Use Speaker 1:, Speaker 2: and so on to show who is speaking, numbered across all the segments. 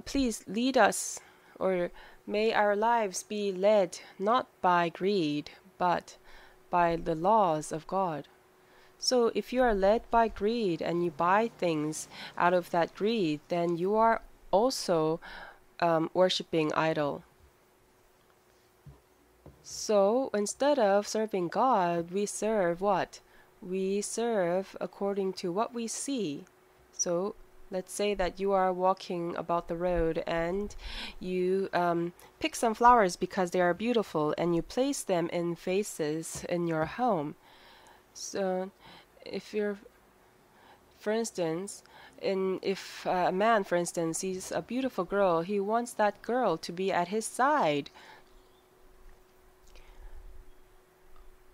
Speaker 1: please lead us, or may our lives be led not by greed, but by the laws of God. So if you are led by greed and you buy things out of that greed, then you are also worshiping idol. So instead of serving God, we serve what? We serve according to what we see. So let's say that you are walking about the road and you pick some flowers because they are beautiful and you place them in vases in your home. So if you're, for instance, if a man, for instance, sees a beautiful girl, he wants that girl to be at his side.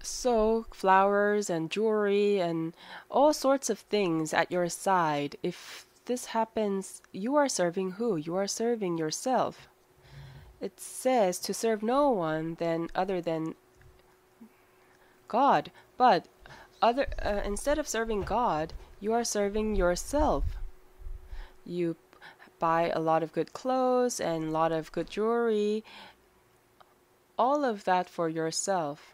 Speaker 1: So flowers and jewelry and all sorts of things at your side. If this happens, you are serving who? You are serving yourself. It says to serve no one then other than God. But instead of serving God, you are serving yourself. You buy a lot of good clothes and a lot of good jewelry, all of that for yourself.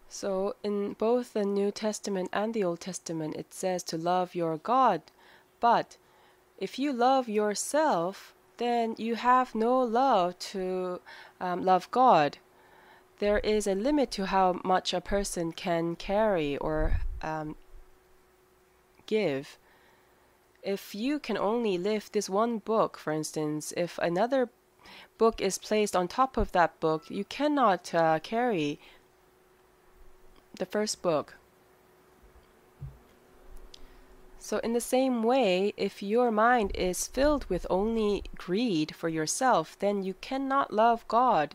Speaker 1: So in both the New Testament and the Old Testament, it says to love your God. But if you love yourself, then you have no love to love God. There is a limit to how much a person can carry or give. If you can only lift this one book, for instance, if another book is placed on top of that book, you cannot carry the first book. So in the same way, if your mind is filled with only greed for yourself, then you cannot love God.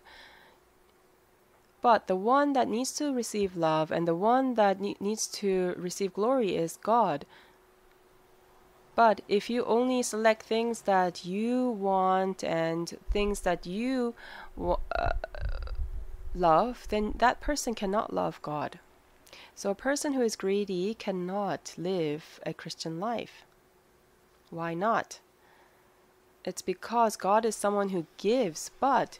Speaker 1: But the one that needs to receive love and the one that needs to receive glory is God. But if you only select things that you want and things that you love, then that person cannot love God. So a person who is greedy cannot live a Christian life. Why not? It's because God is someone who gives, but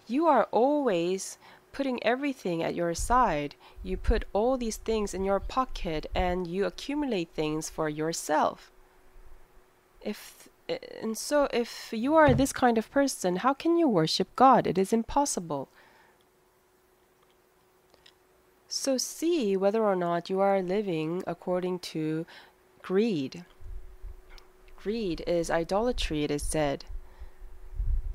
Speaker 1: you are always putting everything at your side. You put all these things in your pocket and you accumulate things for yourself. If you are this kind of person, how can you worship God? It is impossible. So see whether or not you are living according to greed. Greed is idolatry, it is said.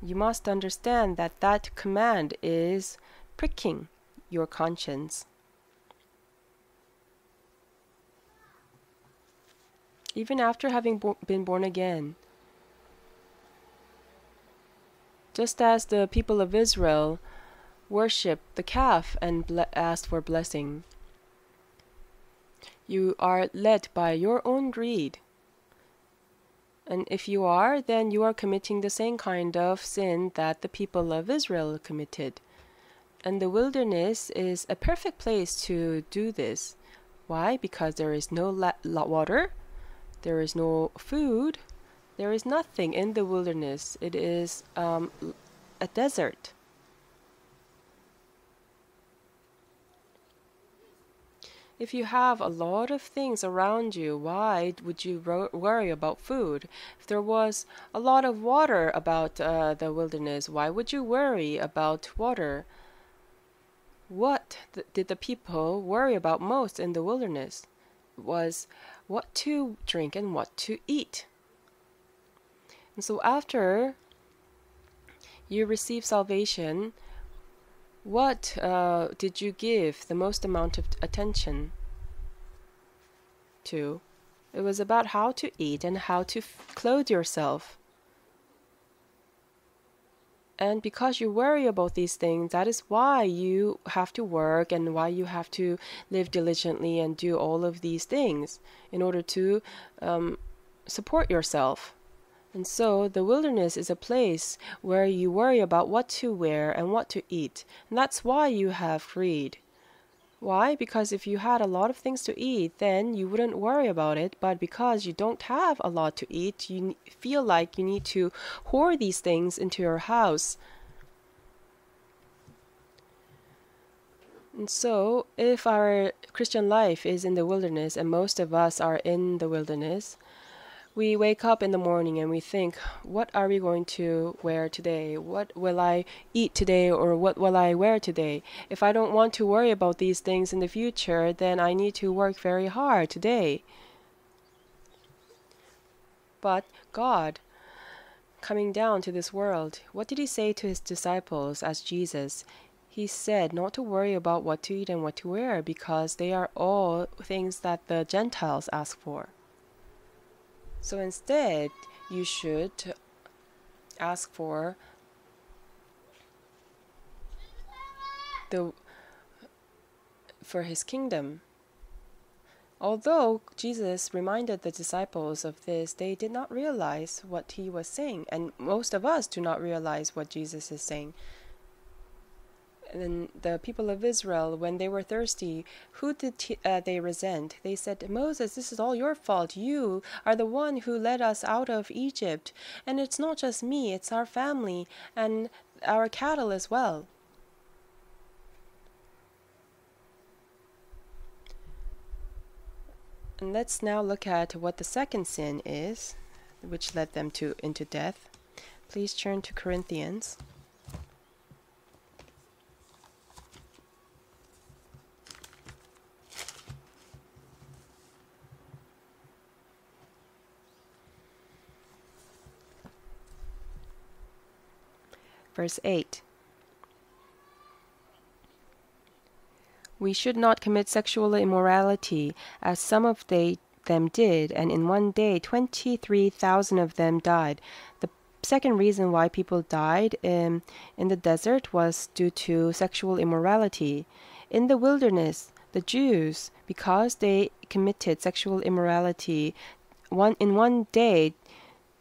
Speaker 1: You must understand that that command is pricking your conscience. Even after having been born again, just as the people of Israel worshipped the calf and asked for blessing, you are led by your own greed. And if you are, then you are committing the same kind of sin that the people of Israel committed. And the wilderness is a perfect place to do this. Why? Because there is no water, there is no food, there is nothing in the wilderness. It is a desert. If you have a lot of things around you, why would you worry about food? If there was a lot of water about the wilderness, why would you worry about water? What did the people worry about most in the wilderness? Was what to drink and what to eat. And so after you receive salvation, what did you give the most amount of attention to? It was about how to eat and how to clothe yourself. And because you worry about these things, that is why you have to work and why you have to live diligently and do all of these things in order to support yourself. And so the wilderness is a place where you worry about what to wear and what to eat. And that's why you have greed. Why? Because if you had a lot of things to eat, then you wouldn't worry about it. But because you don't have a lot to eat, you feel like you need to hoard these things into your house. And so, if our Christian life is in the wilderness, and most of us are in the wilderness, we wake up in the morning and we think, what are we going to wear today? What will I eat today, or what will I wear today? If I don't want to worry about these things in the future, then I need to work very hard today. But God, coming down to this world, what did he say to his disciples as Jesus? He said not to worry about what to eat and what to wear, because they are all things that the Gentiles ask for. So instead, you should ask for his kingdom. Although Jesus reminded the disciples of this, they did not realize what he was saying, and most of us do not realize what Jesus is saying. And then the people of Israel, when they were thirsty, who did they resent? They said, Moses, this is all your fault. You are the one who led us out of Egypt. And it's not just me, it's our family and our cattle as well. And let's now look at what the second sin is, which led them into death. Please turn to Corinthians. Verse 8. We should not commit sexual immorality, as some of them did, and in one day 23,000 of them died. The second reason why people died in the desert was due to sexual immorality. In the wilderness, the Jews, because they committed sexual immorality, in one day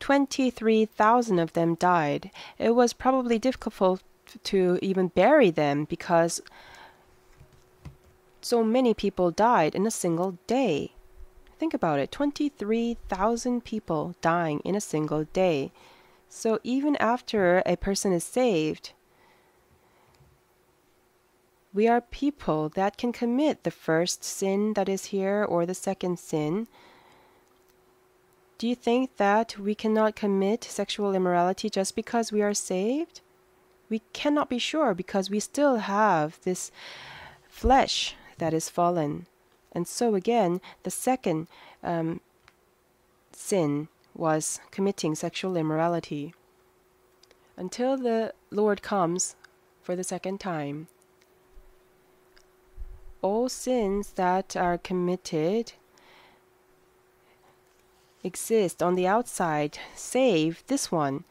Speaker 1: 23,000 of them died. It was probably difficult to even bury them because so many people died in a single day. Think about it, 23,000 people dying in a single day. So even after a person is saved, we are people that can commit the first sin that is here or the second sin. Do you think that we cannot commit sexual immorality just because we are saved? We cannot be sure because we still have this flesh that is fallen. And so again, the second sin was committing sexual immorality. Until the Lord comes for the second time, all sins that are committed exist on the outside, save this one.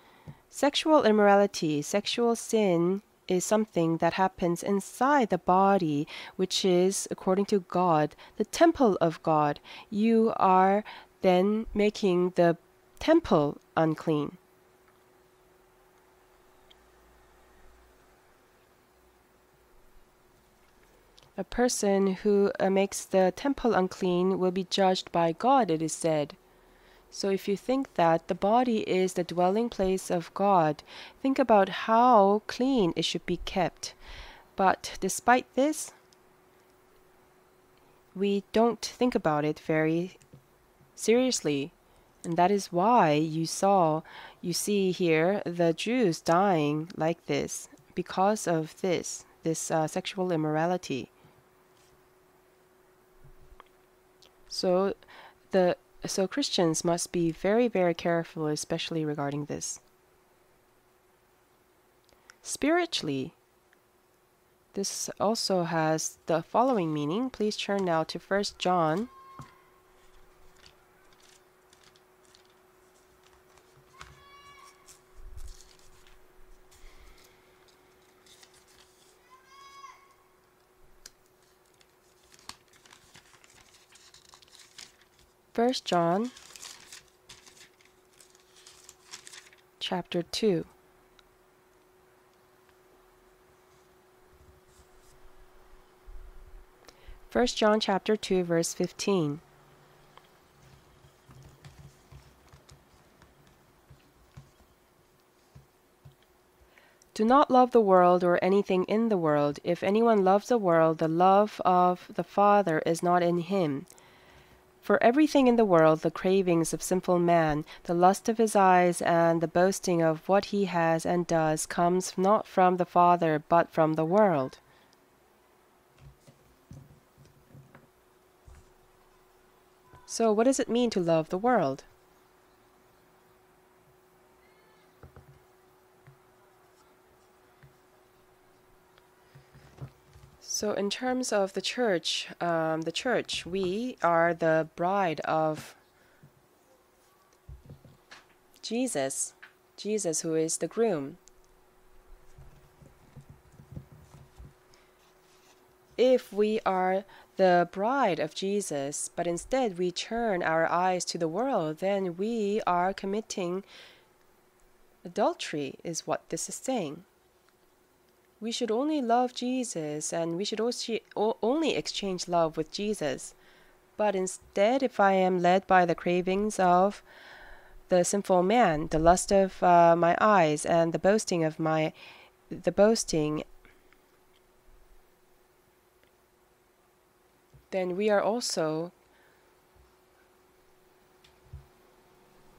Speaker 1: Sexual immorality, sexual sin, is something that happens inside the body, which is, according to God, the temple of God. You are then making the temple unclean. A person who makes the temple unclean will be judged by God, it is said. So if you think that the body is the dwelling place of God, think about how clean it should be kept. But despite this, we don't think about it very seriously. And that is why you see here the Jews dying like this, because of this sexual immorality. So Christians must be very, very careful, especially regarding this. Spiritually, this also has the following meaning. Please turn now to 1 John. First John chapter 2. First John chapter 2 verse 15. Do not love the world or anything in the world. If anyone loves the world, the love of the Father is not in him. For everything in the world, the cravings of sinful man, the lust of his eyes, and the boasting of what he has and does, comes not from the Father, but from the world. So what does it mean to love the world? So in terms of the church, we are the bride of Jesus, Jesus who is the groom. If we are the bride of Jesus, but instead we turn our eyes to the world, then we are committing adultery, is what this is saying. We should only love Jesus, and we should also only exchange love with Jesus. But instead, if I am led by the cravings of the sinful man, the lust of my eyes, and the boasting, then we are also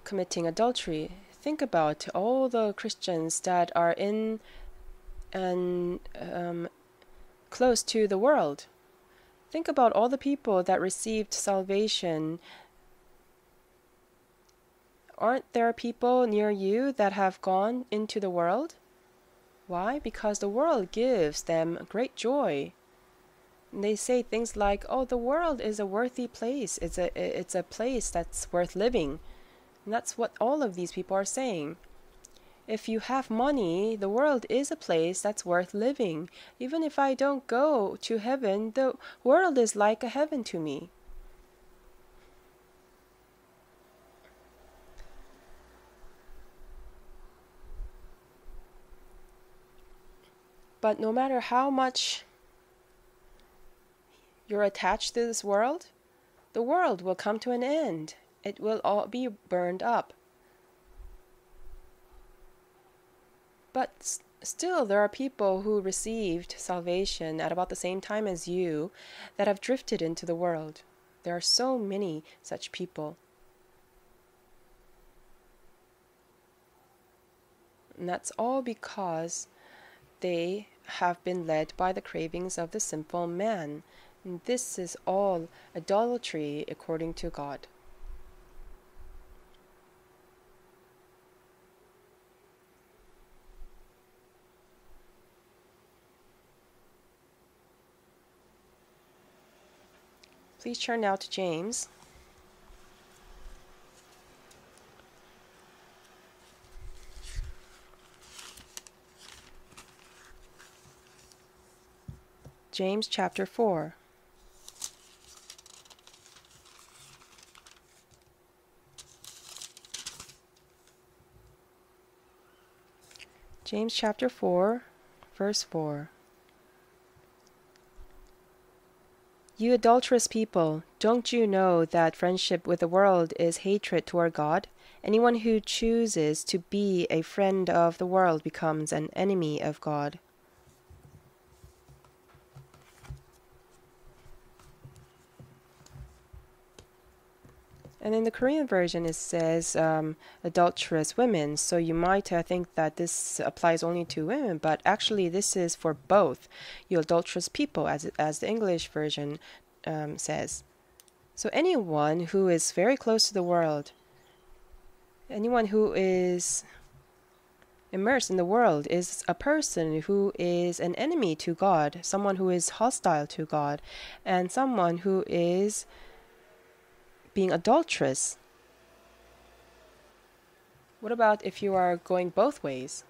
Speaker 1: committing adultery. Think about all the Christians that are in and close to the world. Think about all the people that received salvation. Aren't there people near you that have gone into the world? Why? Because the world gives them great joy. And they say things like, "Oh, the world is a worthy place. It's a place that's worth living." And that's what all of these people are saying. If you have money, the world is a place that's worth living. Even if I don't go to heaven, the world is like a heaven to me. But no matter how much you're attached to this world, the world will come to an end. It will all be burned up. But still, there are people who received salvation at about the same time as you that have drifted into the world. There are so many such people. And that's all because they have been led by the cravings of the sinful man. And this is all idolatry according to God. Please turn now to James. James chapter 4. James chapter 4, verse 4. You adulterous people, don't you know that friendship with the world is hatred toward God? Anyone who chooses to be a friend of the world becomes an enemy of God. And in the Korean version, it says adulterous women. So you might think that this applies only to women, but actually this is for both. You adulterous people, as the English version says. So anyone who is very close to the world, anyone who is immersed in the world, is a person who is an enemy to God, someone who is hostile to God, and someone who is being adulterous. What about if you are going both ways?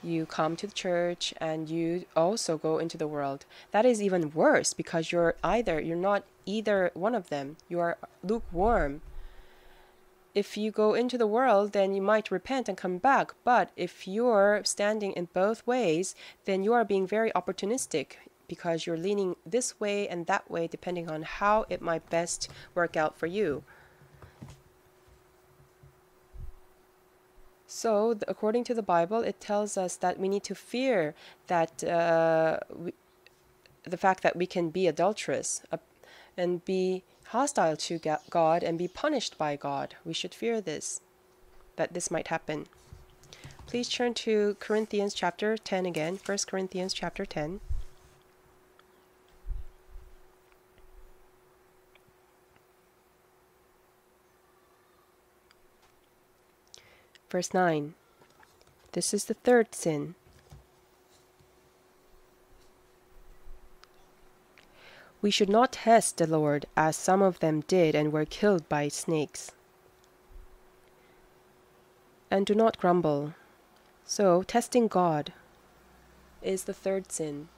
Speaker 1: You come to the church and you also go into the world. That is even worse because you're not either one of them. You are lukewarm. if you go into the world, then you might repent and come back. But if you're standing in both ways, then you are being very opportunistic because you're leaning this way and that way depending on how it might best work out for you. So, according to the Bible, it tells us that we need to fear that the fact that we can be adulterous and be hostile to God and be punished by God. We should fear this, that this might happen. Please turn to Corinthians chapter 10 again, 1 Corinthians chapter 10. Verse 9. This is the third sin. We should not test the Lord as some of them did and were killed by snakes. And do not grumble. So, testing God is the third sin.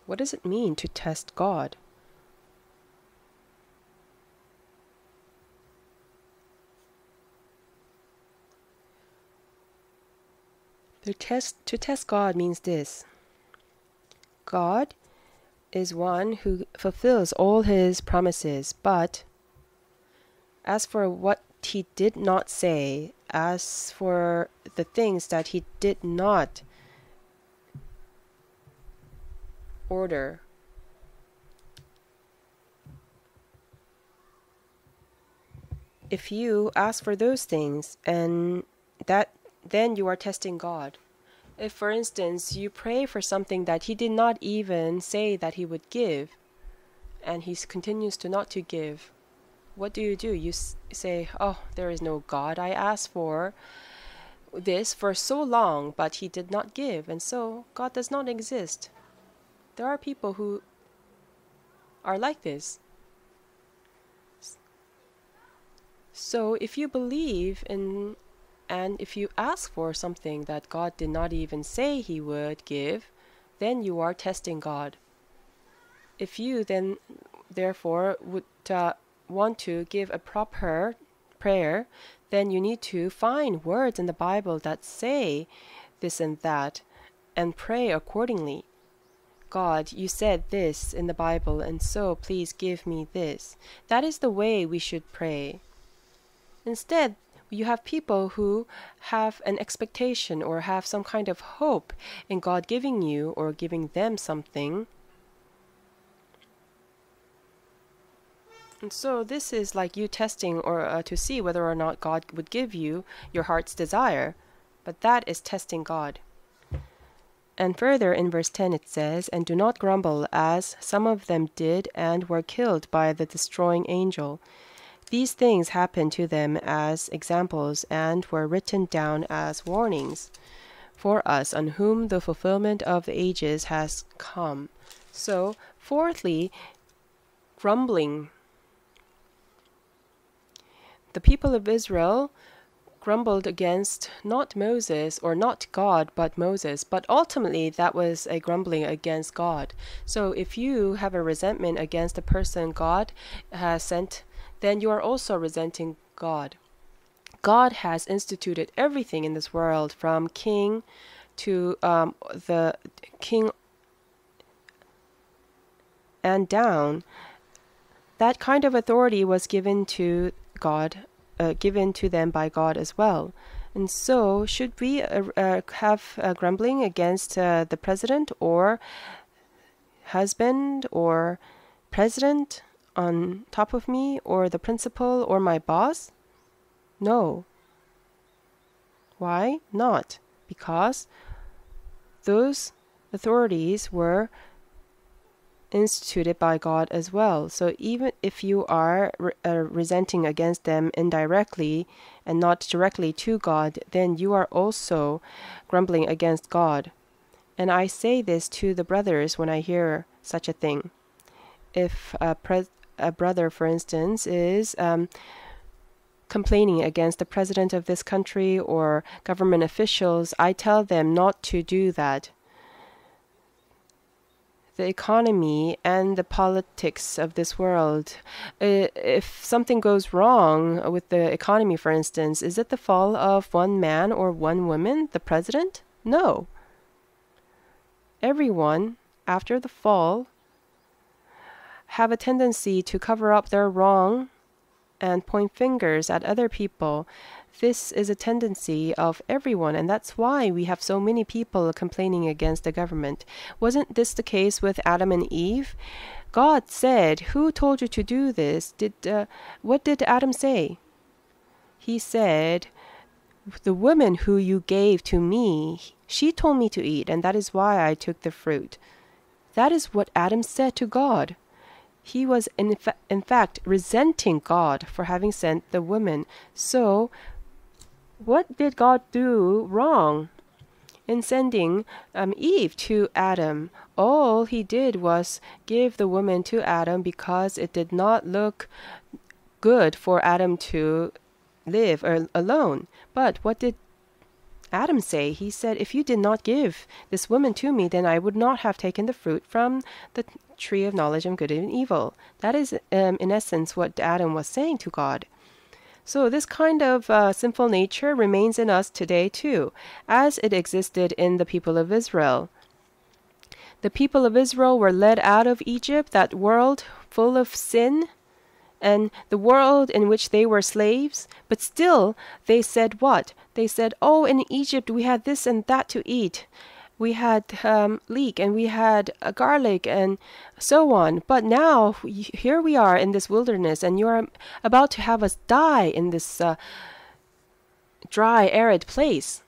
Speaker 1: What does it mean to test God? To test God means this. God is one who fulfills all his promises, but as for what he did not say, as for the things that he did not order, if you ask for those things and then you are testing God. If, for instance, you pray for something that he did not even say that he would give, and he continues to not to give, what do? You say, oh, there is no God. I asked for this for so long, but he did not give, and so God does not exist. There are people who are like this. So if you believe in and if you ask for something that God did not even say he would give, then you are testing God. If you then therefore would want to give a proper prayer, then you need to find words in the Bible that say this and that and pray accordingly. God, you said this in the Bible, and so please give me this. That is the way we should pray. Instead, you have people who have an expectation or have some kind of hope in God giving you or giving them something. And so this is like you testing or to see whether or not God would give you your heart's desire. But that is testing God. And further in verse 10 it says, and do not grumble as some of them did and were killed by the destroying angel. These things happened to them as examples and were written down as warnings for us on whom the fulfillment of the ages has come. So, fourthly, grumbling. The people of Israel grumbled against not Moses or not God but Moses, but ultimately that was a grumbling against God. So if you have a resentment against the person God has sent, then you are also resenting God. God has instituted everything in this world, from king to the king and down. That kind of authority was given to God, given to them by God as well. And so, should we have grumbling against the president or husband or president on top of me, or the principal or my boss? No. Why not? Because those authorities were instituted by God as well. So even if you are resenting against them indirectly and not directly to God, then you are also grumbling against God. And I say this to the brothers when I hear such a thing. If a brother, for instance, is complaining against the president of this country or government officials, I tell them not to do that. the economy and the politics of this world. If something goes wrong with the economy, for instance, is it the fault of one man or one woman, the president? No. Everyone, after the fall, have a tendency to cover up their wrong and point fingers at other people. This is a tendency of everyone, and that's why we have so many people complaining against the government. Wasn't this the case with Adam and Eve? God said, "Who told you to do this?" What did Adam say? He said, "The woman who you gave to me, she told me to eat, and that is why I took the fruit." That is what Adam said to God. He was in fact resenting God for having sent the woman. So, what did God do wrong in sending Eve to Adam? All he did was give the woman to Adam because it did not look good for Adam to live alone. But what did Adam say? He said, "If you did not give this woman to me, then I would not have taken the fruit from the tree of knowledge of good and evil." That is, in essence, what Adam was saying to God. So this kind of sinful nature remains in us today too, as it existed in the people of Israel. The people of Israel were led out of Egypt, that world full of sin, and the world in which they were slaves. But still, they said what? They said, "Oh, in Egypt we had this and that to eat. We had leek and we had garlic and so on. But now here we are in this wilderness, and you are about to have us die in this dry, arid place."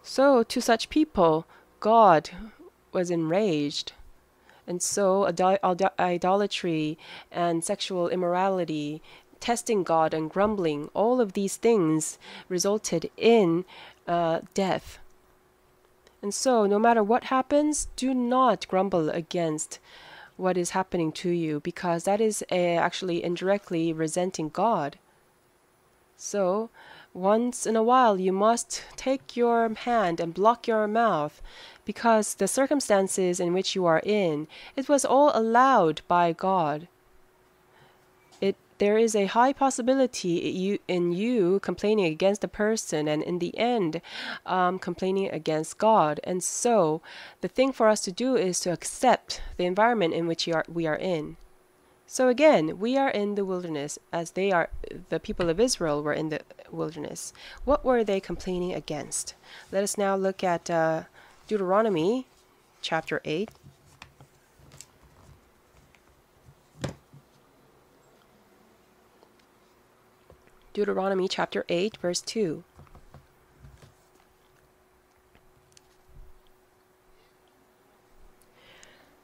Speaker 1: So to such people, God was enraged. And so idolatry and sexual immorality, testing God and grumbling, all of these things resulted in death. And so no matter what happens, do not grumble against what is happening to you, because that is actually indirectly resenting God. So once in a while, you must take your hand and block your mouth, because the circumstances in which you are in, it was all allowed by God. There is a high possibility in you complaining against a person, and in the end, complaining against God. And so, the thing for us to do is to accept the environment in which we are in. So again, we are in the wilderness, as the people of Israel were in the wilderness. What were they complaining against? Let us now look at Deuteronomy chapter 8. Deuteronomy chapter 8, verse 2.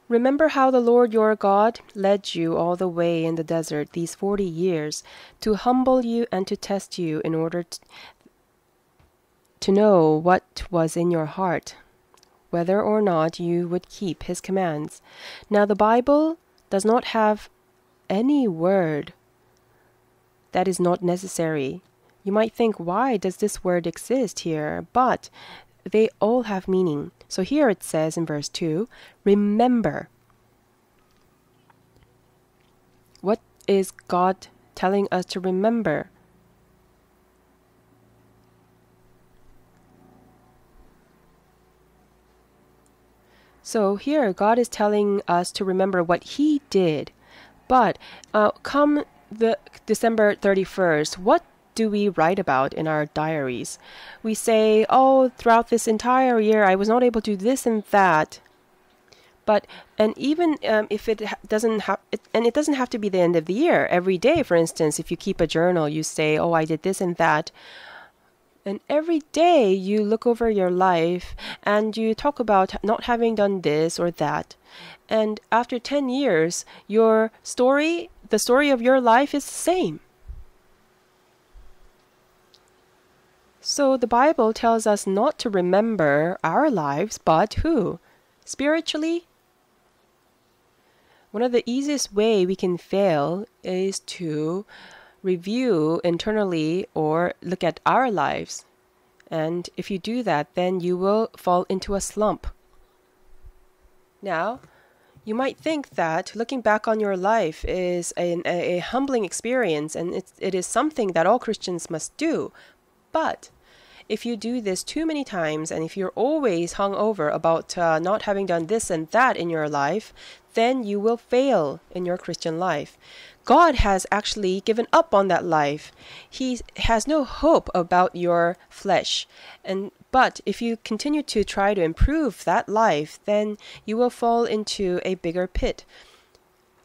Speaker 1: Remember how the Lord your God led you all the way in the desert these 40 years to humble you and to test you in order to know what was in your heart, whether or not you would keep his commands. Now the Bible does not have any word that is not necessary. You might think, why does this word exist here? But they all have meaning. So here it says in verse 2, remember. What is God telling us to remember? So here God is telling us to remember what he did. But come the December 31st, what do we write about in our diaries? We say, oh, throughout this entire year, I was not able to do this and that. And even if it doesn't have, and it doesn't have to be the end of the year. Every day, for instance, if you keep a journal, you say, oh, I did this and that. And every day you look over your life and you talk about not having done this or that. And after 10 years, the story of your life is the same. So the Bible tells us not to remember our lives, but who? Spiritually? One of the easiest way we can fail is to review internally or look at our lives. And if you do that, then you will fall into a slump. Now, you might think that looking back on your life is a humbling experience and it is something that all Christians must do. But if you do this too many times and if you're always hung over about not having done this and that in your life, then you will fail in your Christian life. God has actually given up on that life. He has no hope about your flesh. But if you continue to try to improve that life, then you will fall into a bigger pit.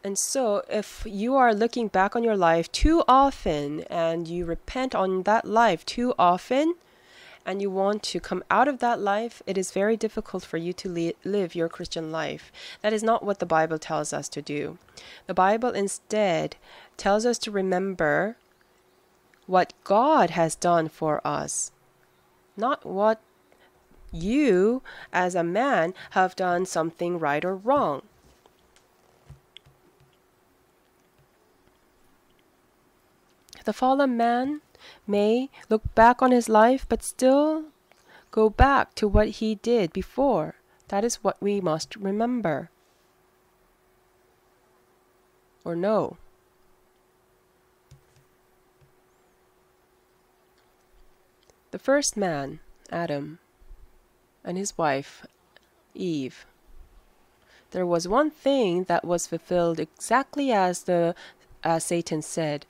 Speaker 1: And so if you are looking back on your life too often and you repent on that life too often, and you want to come out of that life, it is very difficult for you to live your Christian life. That is not what the Bible tells us to do. The Bible instead tells us to remember what God has done for us, not what you as a man have done something right or wrong. The fallen man may look back on his life, but still go back to what he did before. That is what we must remember. Or know. The first man, Adam, and his wife, Eve. There was one thing that was fulfilled exactly as Satan said.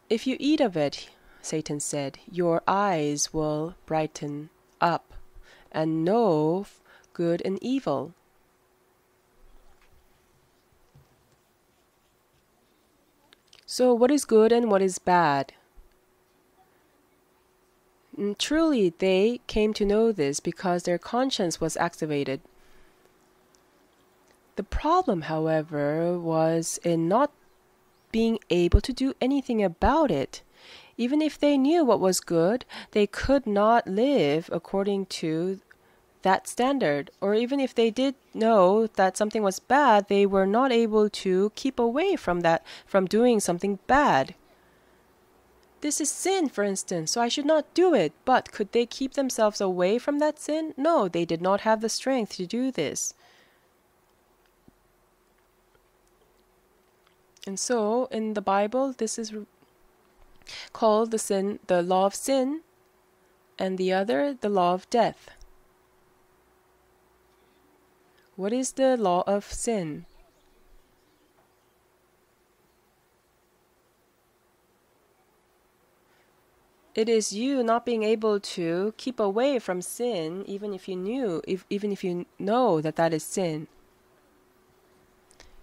Speaker 1: If you eat of it, Satan said, your eyes will brighten up and know good and evil. So what is good and what is bad? And truly, they came to know this because their conscience was activated. The problem, however, was in not being able to do anything about it. Even if they knew what was good, they could not live according to that standard. Or even if they did know that something was bad, they were not able to keep away from that, from doing something bad. This is sin, for instance, so I should not do it. But could they keep themselves away from that sin? No, they did not have the strength to do this. And so, in the Bible, this is called the law of sin, and the other, the law of death. What is the law of sin? It is you not being able to keep away from sin, even if you know that that is sin.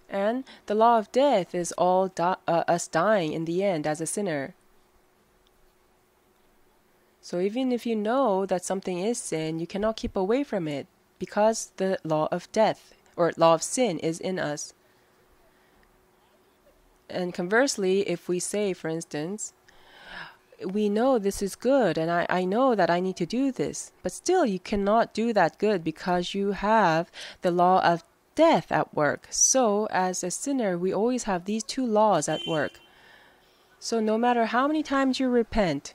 Speaker 1: And the law of death is all us dying in the end as a sinner. So even if you know that something is sin, you cannot keep away from it because the law of death or law of sin is in us. And conversely, if we say, for instance, we know this is good and I know that I need to do this, but still you cannot do that good because you have the law of death at work. So as a sinner, we always have these two laws at work. So no matter how many times you repent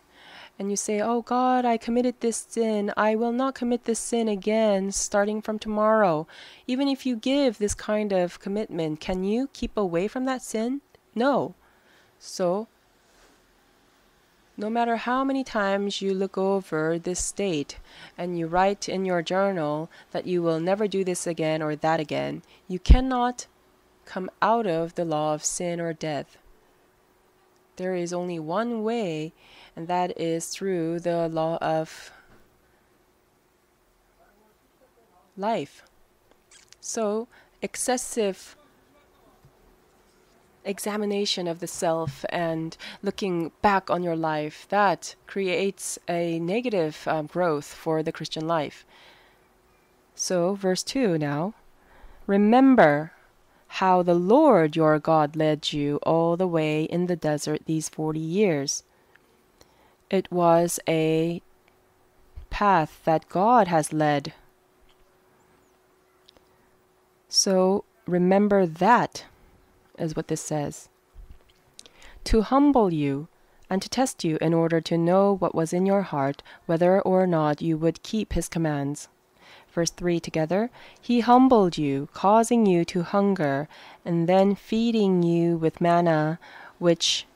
Speaker 1: and you say, oh God, I committed this sin, I will not commit this sin again starting from tomorrow. Even if you give this kind of commitment, can you keep away from that sin? No. So no matter how many times you look over this state and you write in your journal that you will never do this again or that again, you cannot come out of the law of sin or death. There is only one way, and that is through the law of life. So, excessive examination of the self and looking back on your life, that creates a negative growth for the Christian life. So, verse 2 now. Remember how the Lord your God led you all the way in the desert these 40 years. It was a path that God has led. So, remember that. Is what this says. To humble you and to test you in order to know what was in your heart, whether or not you would keep his commands. Verse 3 together. He humbled you, causing you to hunger, and then feeding you with manna, which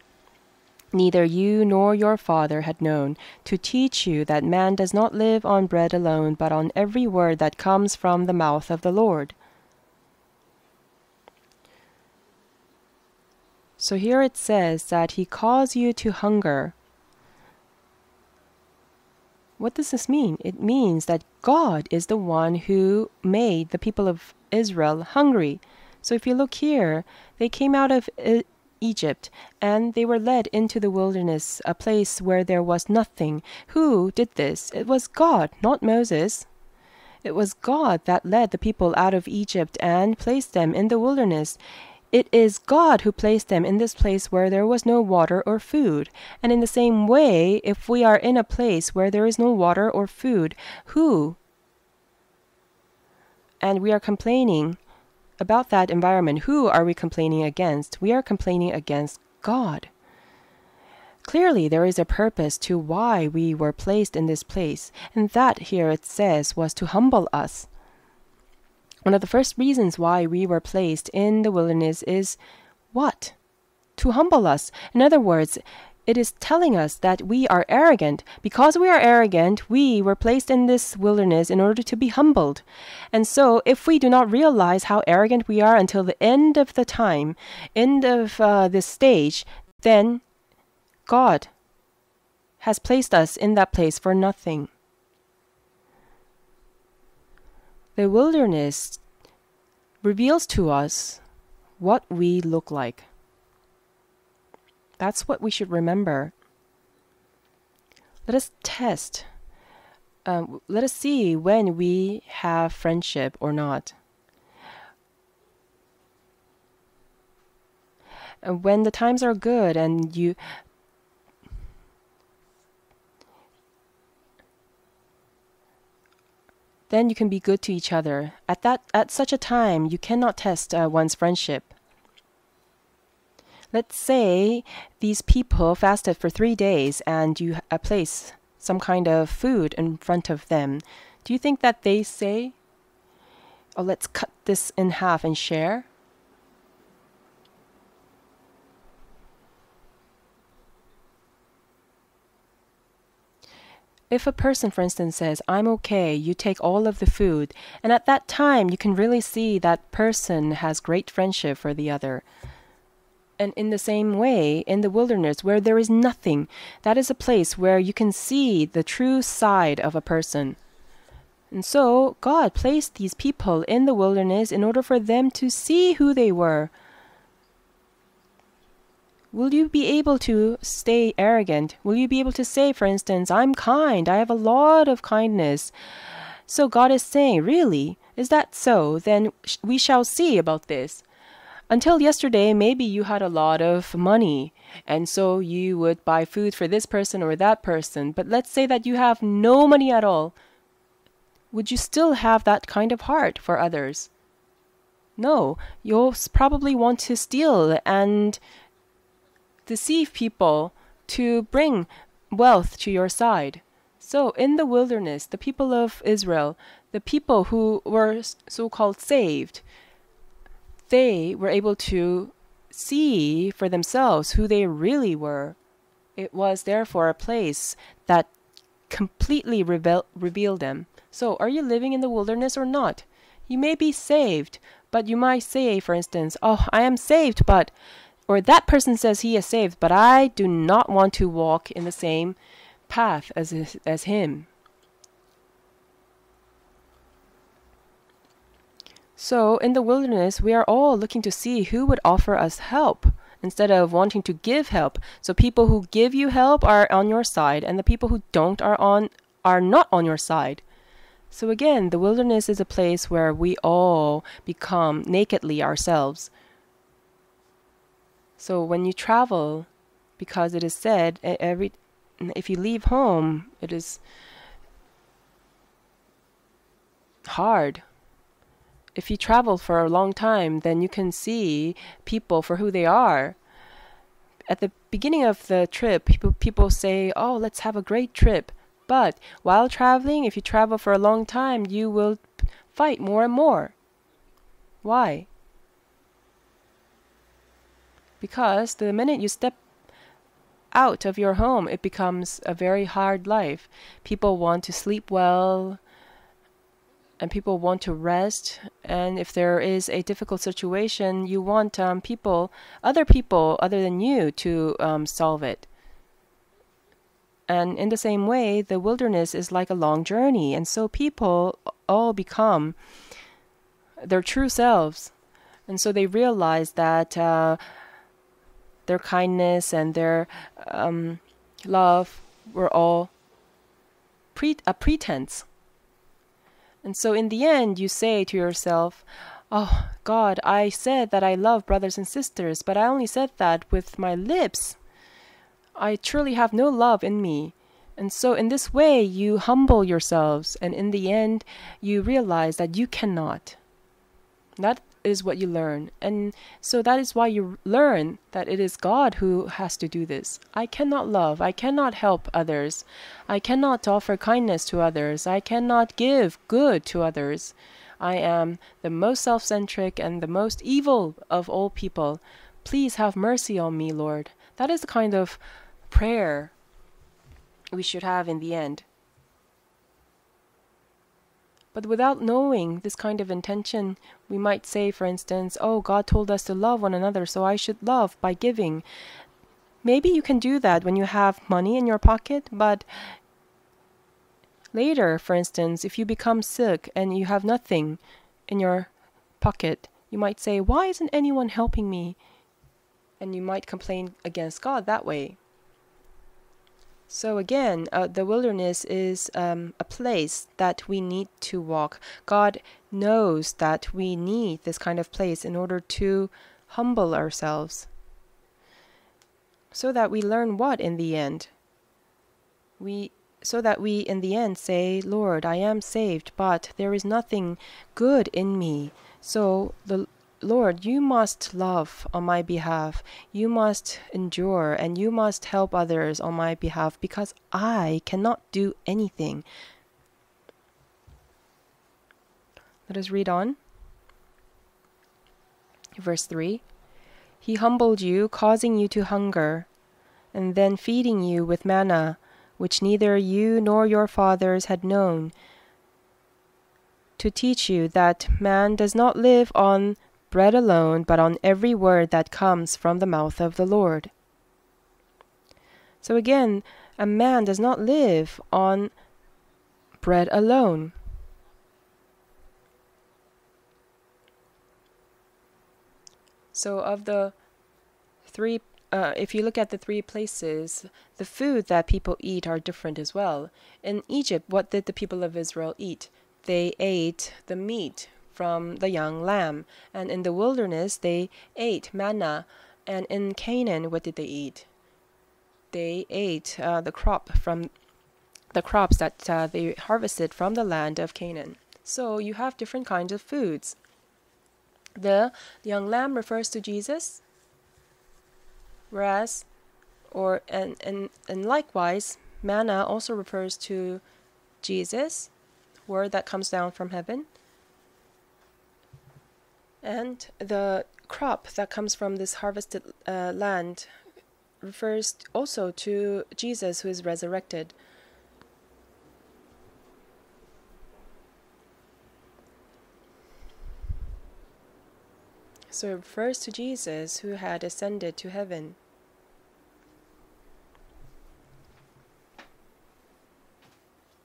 Speaker 1: neither you nor your father had known, to teach you that man does not live on bread alone, but on every word that comes from the mouth of the Lord. So here it says that he caused you to hunger. What does this mean? It means that God is the one who made the people of Israel hungry. So if you look here, they came out of Egypt, and they were led into the wilderness, a place where there was nothing. Who did this? It was God, not Moses. It was God that led the people out of Egypt and placed them in the wilderness. It is God who placed them in this place where there was no water or food. And in the same way, if we are in a place where there is no water or food, and we are complaining about that environment, who are we complaining against? We are complaining against God. Clearly, there is a purpose to why we were placed in this place, and that here it says was to humble us. One of the first reasons why we were placed in the wilderness is what? To humble us. In other words, it is telling us that we are arrogant. Because we are arrogant, we were placed in this wilderness in order to be humbled. And so, if we do not realize how arrogant we are until the end of the time, end of this stage, then God has placed us in that place for nothing. The wilderness reveals to us what we look like. That's what we should remember. Let us test. Let us see when we have friendship or not. And when the times are good and then you can be good to each other. At such a time, you cannot test one's friendship. Let's say these people fasted for 3 days and you place some kind of food in front of them. Do you think that they say, oh, let's cut this in half and share? If a person, for instance, says, I'm okay, you take all of the food, and at that time you can really see that person has great friendship for the other. And in the same way, in the wilderness where there is nothing, that is a place where you can see the true side of a person. And so God placed these people in the wilderness in order for them to see who they were. Will you be able to stay arrogant? Will you be able to say, for instance, I'm kind, I have a lot of kindness? So God is saying, really? Is that so? Then we shall see about this. Until yesterday, maybe you had a lot of money, and so you would buy food for this person or that person. But let's say that you have no money at all. Would you still have that kind of heart for others? No, you'll probably want to steal and deceive people to bring wealth to your side. So in the wilderness, the people of Israel, the people who were so-called saved, they were able to see for themselves who they really were. It was therefore a place that completely revealed them. So are you living in the wilderness or not? You may be saved, but you might say, for instance, oh, I am saved, but, or that person says he is saved, but I do not want to walk in the same path as him. So in the wilderness, we are all looking to see who would offer us help instead of wanting to give help. So people who give you help are on your side, and the people who don't are not on your side. So again, the wilderness is a place where we all become nakedly ourselves. So when you travel, because it is said, if you leave home, it is hard. If you travel for a long time, then you can see people for who they are. At the beginning of the trip, people say, oh, let's have a great trip. But while traveling, if you travel for a long time, you will fight more and more. Why? Because the minute you step out of your home, it becomes a very hard life. People want to sleep well, and people want to rest. And if there is a difficult situation, you want other people other than you to solve it. And in the same way, the wilderness is like a long journey. And so people all become their true selves. And so they realize that their kindness and their love were all a pretense. And so in the end, you say to yourself, "Oh, God, I said that I love brothers and sisters, but I only said that with my lips. I truly have no love in me." And so in this way, you humble yourselves, and in the end, you realize that you cannot. That is what you learn. And so that is why you learn that it is God who has to do this. I cannot love. I cannot help others. I cannot offer kindness to others. I cannot give good to others. I am the most self-centric and the most evil of all people. Please have mercy on me, Lord. That is the kind of prayer we should have in the end. But without knowing this kind of intention, we might say, for instance, "Oh, God told us to love one another, so I should love by giving." Maybe you can do that when you have money in your pocket, but later, for instance, if you become sick and you have nothing in your pocket, you might say, "Why isn't anyone helping me?" And you might complain against God that way. So again, the wilderness is a place that we need to walk. God knows that we need this kind of place in order to humble ourselves. So that we learn what in the end? So that we in the end say, "Lord, I am saved, but there is nothing good in me. So Lord, you must love on my behalf. You must endure and you must help others on my behalf because I cannot do anything." Let us read on. Verse 3. "He humbled you, causing you to hunger, and then feeding you with manna, which neither you nor your fathers had known, to teach you that man does not live on bread alone, but on every word that comes from the mouth of the Lord." So again, a man does not live on bread alone. So of the three, if you look at the three places, the food that people eat are different as well. In Egypt, what did the people of Israel eat? They ate the meat from the young lamb, and in the wilderness they ate manna. And in Canaan, what did they eat? They ate the crops that they harvested from the land of Canaan. So you have different kinds of foods. The young lamb refers to Jesus, whereas, and likewise, manna also refers to Jesus, word that comes down from heaven. And the crop that comes from this harvested land refers also to Jesus, who is resurrected. So it refers to Jesus, who had ascended to heaven.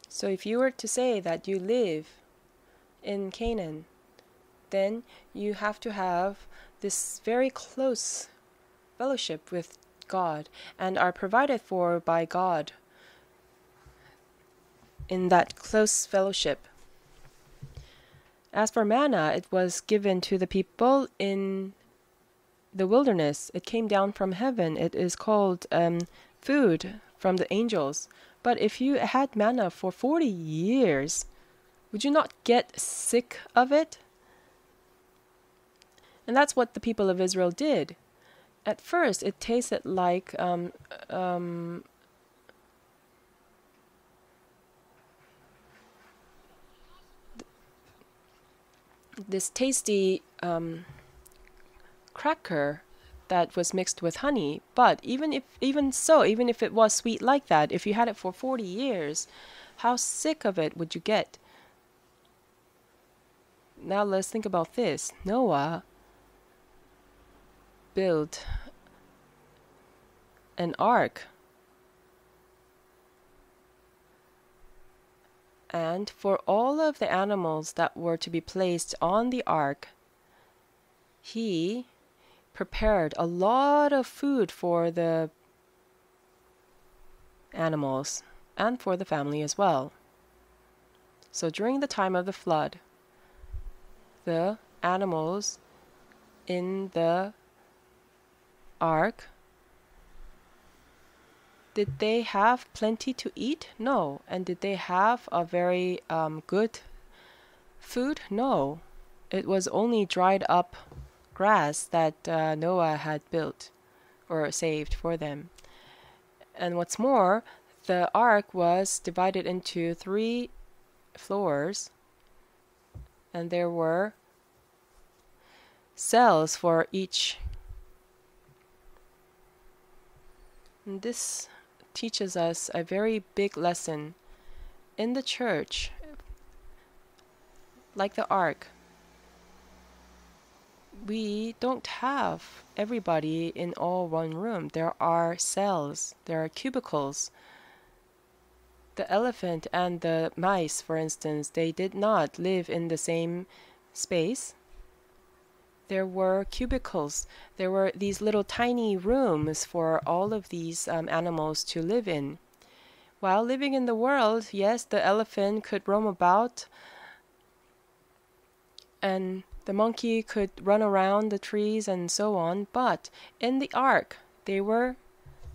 Speaker 1: So if you were to say that you live in Canaan, then you have to have this very close fellowship with God and are provided for by God in that close fellowship. As for manna, it was given to the people in the wilderness. It came down from heaven. It is called food from the angels. But if you had manna for 40 years, would you not get sick of it? And that's what the people of Israel did. At first, it tasted like this tasty cracker that was mixed with honey. But even if it was sweet like that, if you had it for 40 years, how sick of it would you get? Now let's think about this. Noah built an ark, and for all of the animals that were to be placed on the ark, he prepared a lot of food for the animals and for the family as well. So during the time of the flood, the animals in the ark, did they have plenty to eat? No. And did they have a very good food? No. It was only dried up grass that Noah had built or saved for them. And what's more, the ark was divided into 3 floors, and there were cells for each. And this teaches us a very big lesson. In the church, like the ark, we don't have everybody in all one room. There are cells, there are cubicles. The elephant and the mice, for instance, they did not live in the same space. There were cubicles. There were these little tiny rooms for all of these animals to live in. While living in the world, yes, the elephant could roam about, and the monkey could run around the trees and so on, but in the ark, they were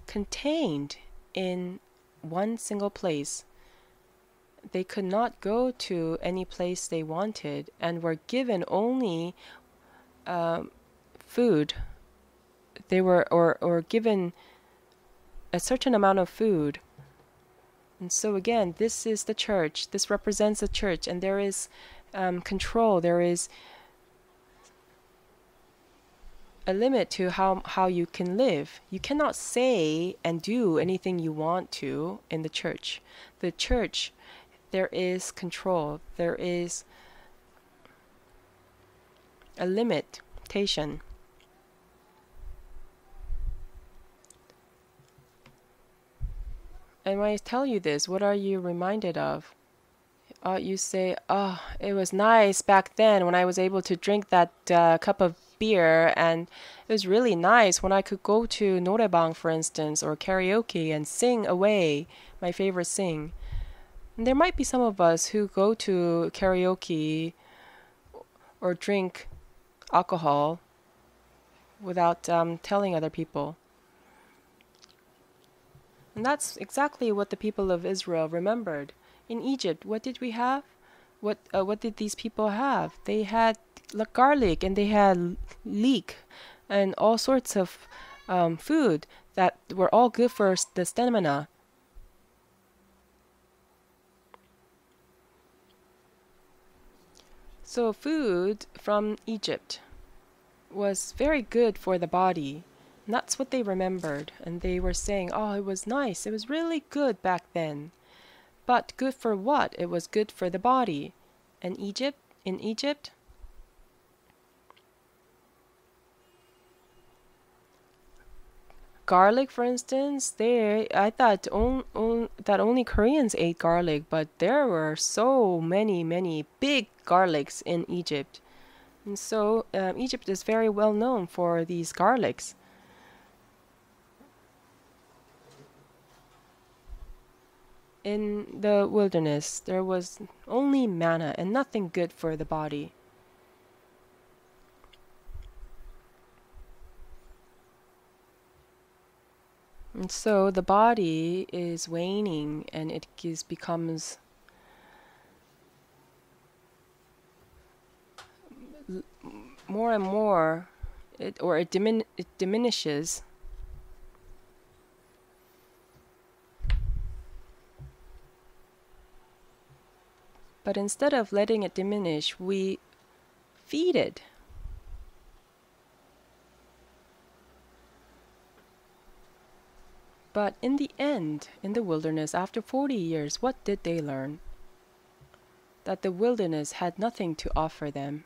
Speaker 1: contained in one single place. They could not go to any place they wanted and were given only food. They were or given a certain amount of food. And so again, this is the church. This represents the church, and there is control. There is a limit to how you can live. You cannot say and do anything you want to in the church. The church, there is control. There is a limitation. And when I tell you this, what are you reminded of? You say, oh, it was nice back then when I was able to drink that cup of beer, and it was really nice when I could go to noraebang, for instance, or karaoke and sing away my favorite sing. And there might be some of us who go to karaoke or drink alcohol without telling other people. And that's exactly what the people of Israel remembered. In Egypt, what did we have? What did these people have? They had garlic, and they had leek, and all sorts of food that were all good for the stamina. So food from Egypt was very good for the body. And that's what they remembered. And they were saying, oh, it was nice. It was really good back then. But good for what? It was good for the body. And in Egypt, garlic, for instance, I thought that only Koreans ate garlic, but there were so many big garlics in Egypt. And so Egypt is very well known for these garlics. In the wilderness, there was only manna and nothing good for the body. And so the body is waning, and it becomes more and more, it diminishes. But instead of letting it diminish, we defeated. But in the end, in the wilderness, after 40 years, what did they learn? That the wilderness had nothing to offer them.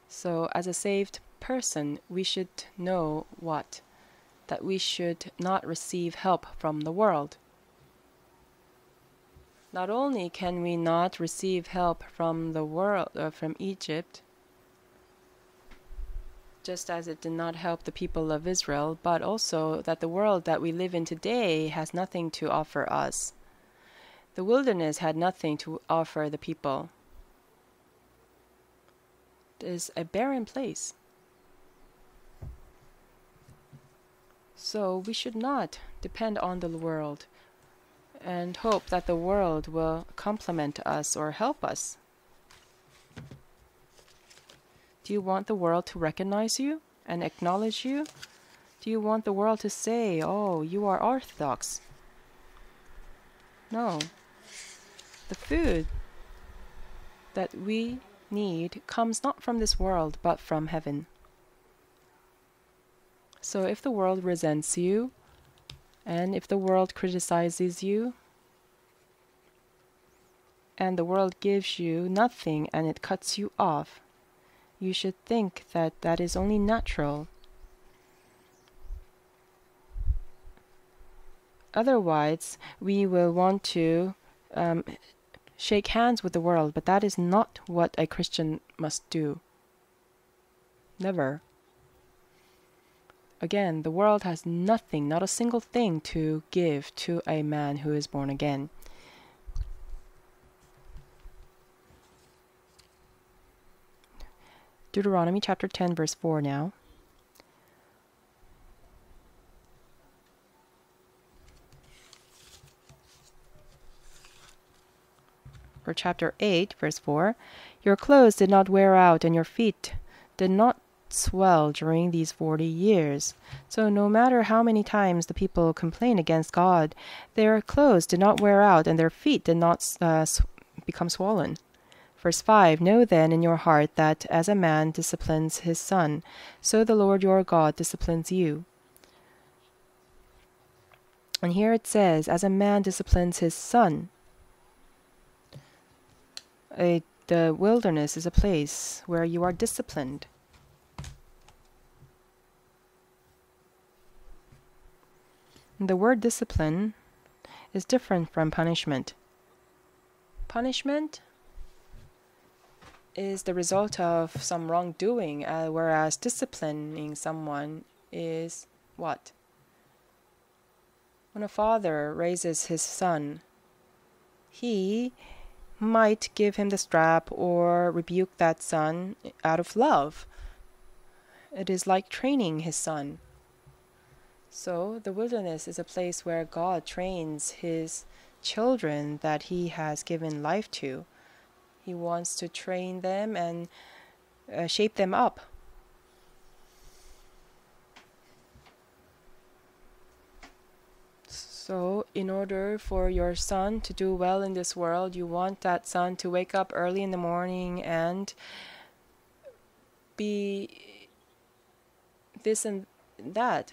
Speaker 1: So as a saved person, we should know what? That we should not receive help from the world. Not only can we not receive help from the world, from Egypt, just as it did not help the people of Israel, but also that the world that we live in today has nothing to offer us. The wilderness had nothing to offer the people. It is a barren place. So we should not depend on the world and hope that the world will complement us or help us. Do you want the world to recognize you and acknowledge you? Do you want the world to say, "Oh, you are Orthodox"? No. The food that we need comes not from this world, but from heaven. So if the world resents you, and if the world criticizes you, and the world gives you nothing and it cuts you off, you should think that that is only natural. Otherwise, we will want to shake hands with the world, but that is not what a Christian must do. Never. Again, the world has nothing, not a single thing to give to a man who is born again. Deuteronomy chapter 10, verse 4 now. Or chapter 8, verse 4. Your clothes did not wear out, and your feet did not swell during these 40 years. So no matter how many times the people complained against God, their clothes did not wear out, and their feet did not become swollen. Verse 5, Know then in your heart that as a man disciplines his son, so the Lord your God disciplines you. And here it says, as a man disciplines his son. The wilderness is a place where you are disciplined. The word discipline is different from punishment. Punishment is the result of some wrongdoing, whereas disciplining someone is what? When a father raises his son, he might give him the strap or rebuke that son out of love. It is like training his son. So the wilderness is a place where God trains his children that he has given life to. He wants to train them and shape them up. So in order for your son to do well in this world, you want that son to wake up early in the morning and be this and that.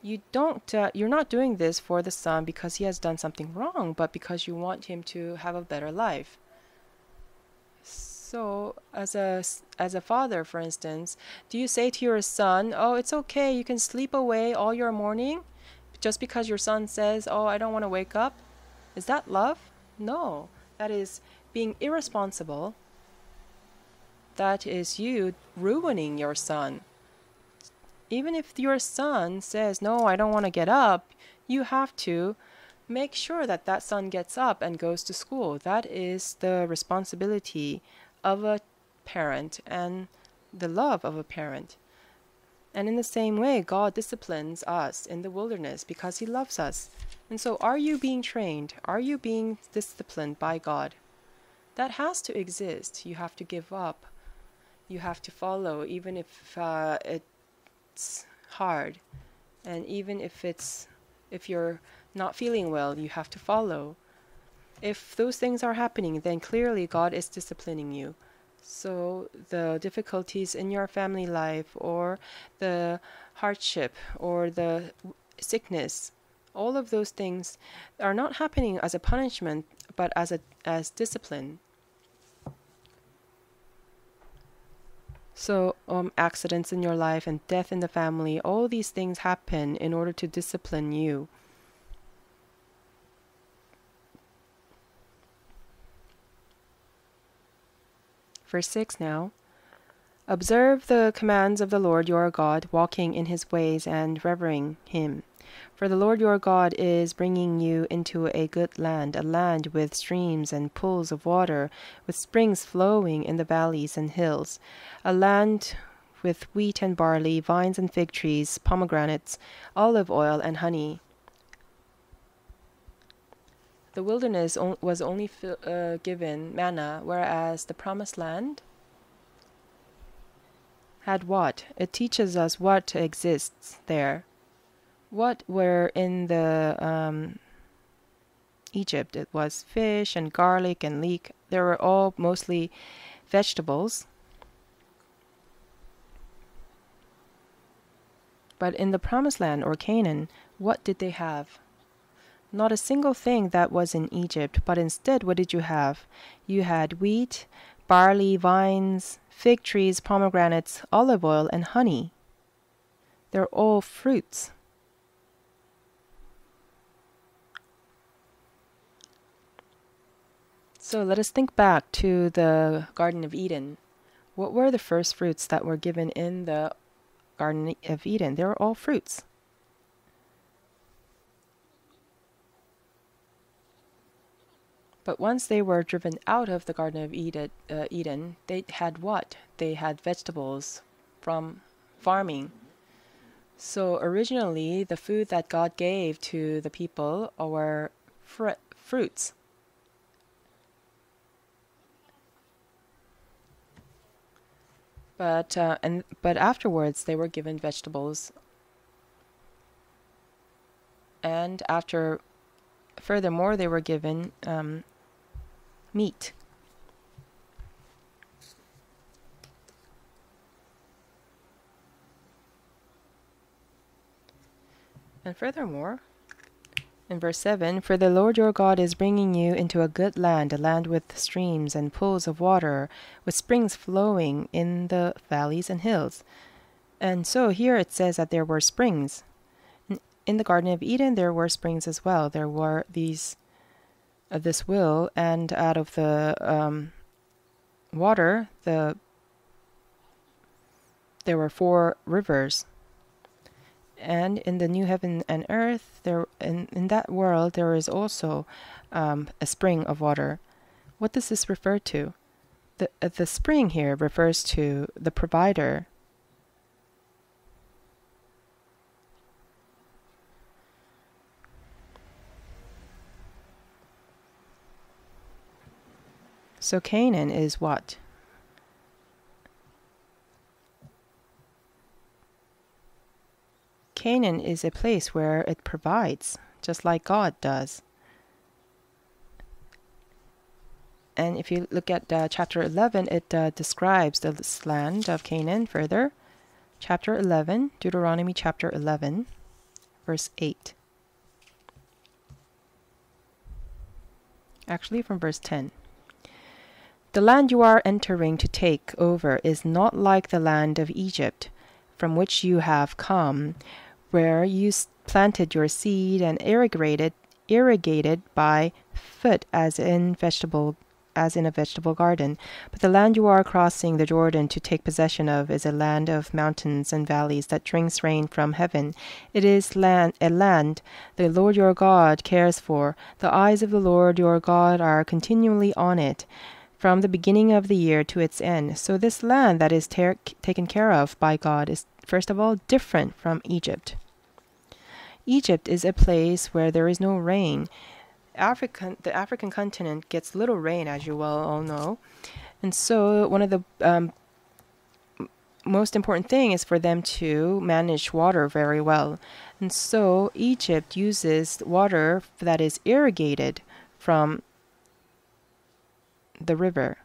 Speaker 1: You're not doing this for the son because he has done something wrong, but because you want him to have a better life. So as a father, for instance, do you say to your son, "Oh, it's okay, you can sleep away all your morning," just because your son says, "Oh, I don't want to wake up"? Is that love? No, that is being irresponsible. That is you ruining your son. Even if your son says, "No, I don't want to get up," you have to make sure that that son gets up and goes to school. That is the responsibility of a parent and the love of a parent. And in the same way, God disciplines us in the wilderness because he loves us. And so are you being trained? Are you being disciplined by God? That has to exist. You have to give up. You have to follow, even if it's hard. And even if you're not feeling well, you have to follow. If those things are happening, then clearly God is disciplining you. So the difficulties in your family life, or the hardship, or the sickness, all of those things are not happening as a punishment, but as discipline. So accidents in your life and death in the family, all these things happen in order to discipline you. Verse 6 now. Observe the commands of the Lord your God, walking in his ways and revering him. For the Lord your God is bringing you into a good land, a land with streams and pools of water, with springs flowing in the valleys and hills, a land with wheat and barley, vines and fig trees, pomegranates, olive oil and honey. The wilderness was only given manna, whereas the promised land had what? It teaches us what exists there. What were in the Egypt? It was fish and garlic and leek. They were all mostly vegetables. But in the promised land, or Canaan, what did they have? Not a single thing that was in Egypt, but instead what did you have? You had wheat, barley, vines, fig trees, pomegranates, olive oil, and honey. They're all fruits. So let us think back to the Garden of Eden. What were the first fruits that were given in the Garden of Eden? They were all fruits. But once they were driven out of the Garden of Eden, they had what? They had vegetables from farming. So originally, the food that God gave to the people were fruits. But afterwards, they were given vegetables. And furthermore, they were given meat. And furthermore, in verse 7, for the Lord your God is bringing you into a good land, a land with streams and pools of water, with springs flowing in the valleys and hills. And so here it says that there were springs. In the Garden of Eden, there were springs as well. There were this well, and out of the water, there were 4 rivers. And in the new heaven and earth, in that world, there is also a spring of water. What does this refer to? The spring here refers to the provider. So Canaan is what? Canaan is a place where it provides, just like God does. And if you look at chapter 11, it describes this land of Canaan further. Chapter 11, Deuteronomy chapter 11, verse 8. Actually, from verse 10. The land you are entering to take over is not like the land of Egypt, from which you have come, where you planted your seed and irrigated by foot as in a vegetable garden. But the land you are crossing the Jordan to take possession of is a land of mountains and valleys that drinks rain from heaven. It is a land the Lord your God cares for. The eyes of the Lord your God are continually on it, from the beginning of the year to its end. So this land that is taken care of by God is, first of all, different from Egypt. Egypt is a place where there is no rain. The African continent gets little rain, as you well all know. And so one of the most important thing is for them to manage water very well. And so Egypt uses water that is irrigated from the river.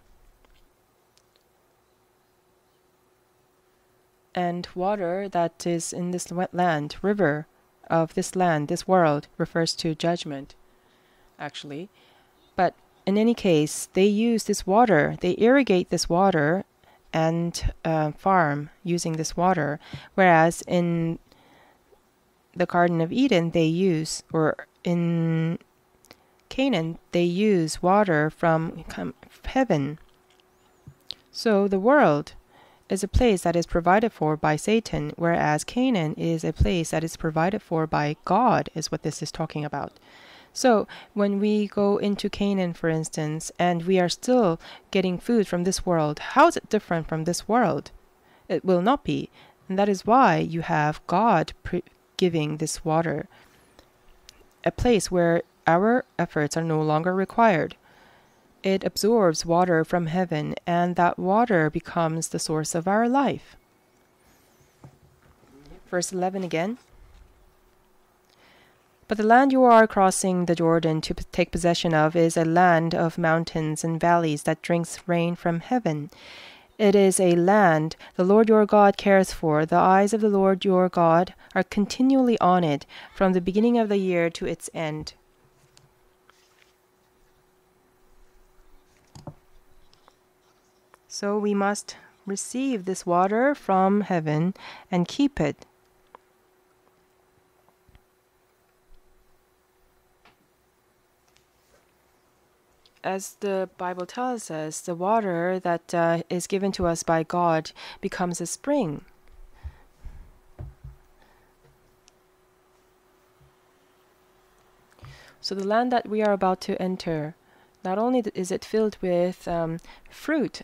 Speaker 1: And water that is in this land, river of this land, this world, refers to judgment, actually. But in any case, they use this water, they irrigate this water and farm using this water. Whereas in the Garden of Eden, they use, or in Canaan, they use water from heaven. So the world is a place that is provided for by Satan, whereas Canaan is a place that is provided for by God, is what this is talking about. So when we go into Canaan, for instance, and we are still getting food from this world, how is it different from this world? It will not be. And that is why you have God giving this water, a place where our efforts are no longer required. It absorbs water from heaven, and that water becomes the source of our life. Verse 11 again. But the land you are crossing the Jordan to take possession of is a land of mountains and valleys that drinks rain from heaven. It is a land the Lord your God cares for. The eyes of the Lord your God are continually on it, from the beginning of the year to its end. So we must receive this water from heaven and keep it. As the Bible tells us, the water that is given to us by God becomes a spring. So the land that we are about to enter, not only is it filled with fruit,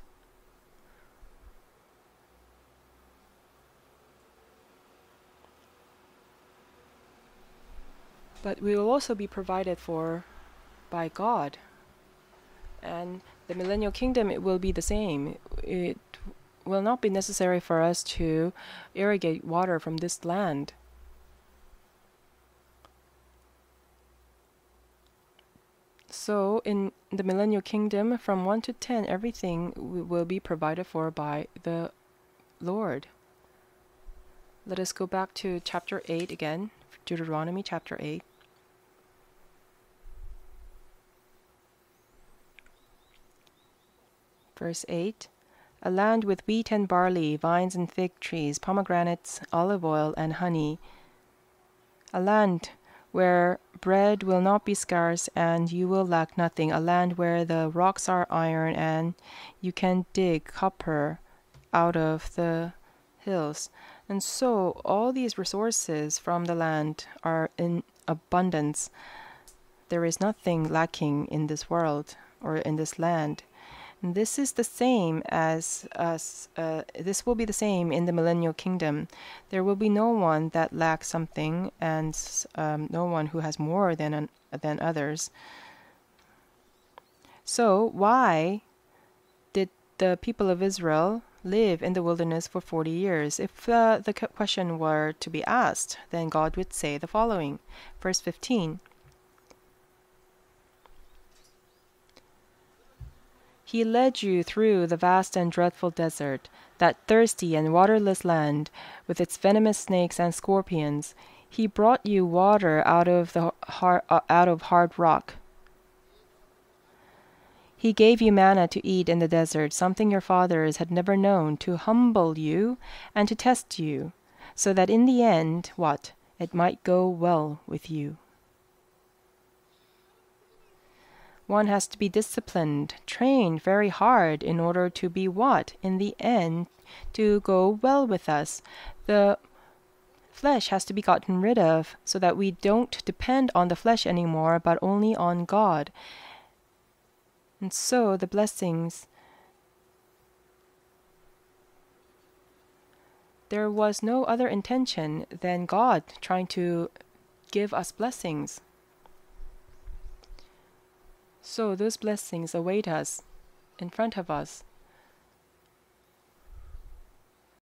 Speaker 1: but we will also be provided for by God. And the millennial kingdom, it will be the same. It will not be necessary for us to irrigate water from this land. So in the millennial kingdom, from 1 to 10, everything will be provided for by the Lord. Let us go back to chapter 8 again, Deuteronomy chapter 8. Verse 8, a land with wheat and barley, vines and fig trees, pomegranates, olive oil, and honey. A land where bread will not be scarce and you will lack nothing. A land where the rocks are iron and you can dig copper out of the hills. And so all these resources from the land are in abundance. There is nothing lacking in this world or in this land. This is the same as us. This will be the same in the millennial kingdom. There will be no one that lacks something, and no one who has more than others. So why did the people of Israel live in the wilderness for 40 years? If the question were to be asked, then God would say the following. Verse 15. He led you through the vast and dreadful desert, that thirsty and waterless land, with its venomous snakes and scorpions. He brought you water out of hard rock. He gave you manna to eat in the desert, something your fathers had never known, to humble you and to test you, so that in the end, what? It might go well with you. One has to be disciplined, trained very hard in order to be what? In the end, to go well with us. The flesh has to be gotten rid of so that we don't depend on the flesh anymore, but only on God. And so the blessings, there was no other intention than God trying to give us blessings. So those blessings await us in front of us.